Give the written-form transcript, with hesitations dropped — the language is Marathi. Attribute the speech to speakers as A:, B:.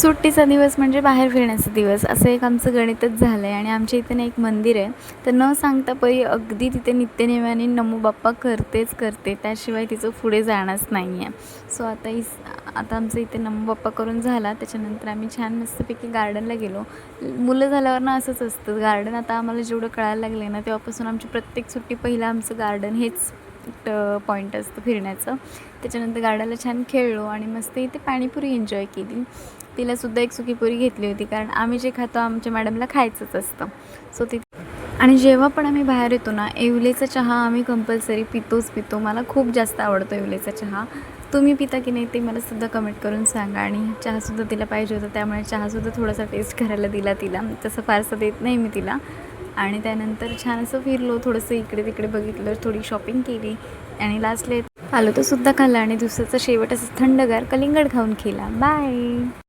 A: सुट्टीचा दिवस म्हणजे बाहेर फिरण्याचा दिवस असं एक आमचं गणितच झालं आहे. आणि आमच्या इथे ना एक मंदिर आहे, तर न सांगता पै अगदी तिथे नित्यनेमाने नमो बाप्पा करते, त्याशिवाय तिचं पुढे जाणंच नाही आहे. सो आता आमचं इथे नमो बाप्पा करून झाला, त्याच्यानंतर आम्ही छान मस्तपैकी गार्डनला गेलो. मुलं झाल्यावर ना असंच असतं, गार्डन आता आम्हाला जेवढं कळायला लागले ना तेव्हापासून आमची प्रत्येक सुट्टी पहिलं आमचं गार्डन हेच पॉईंट असतं फिरण्याचं. त्याच्यानंतर गार्डनला छान खेळलो आणि मस्त इथे पाणीपुरी एन्जॉय केली. तिलासुद्धा एक सुकीपुरी घेतली होती, कारण आम्ही जे खातो आमच्या मॅडमला खायचंच असतं. सो आणि जेव्हा पण आम्ही बाहेर येतो ना, येवलेचा चहा आम्ही कंपल्सरी पितो. मला खूप जास्त आवडतो येवलेचा चहा. तुम्ही पिता की नाही ते मला सुद्धा कमेंट करून सांगा. आणि चहासुद्धा तिला पाहिजे होता, त्यामुळे चहासुद्धा थोडासा टेस्ट करायला दिला तिला. तसं फारसं देत नाही मी तिला. आणि त्यानंतर छान असं फिरलो, थोडंसं इकडे तिकडे बघितलं, थोडी शॉपिंग केली आणि लास्टला आलो तर सुद्धा खाल्ला आणि दिवसाचा शेवट असं थंडगार कलिंगड खाऊन केला. बाय.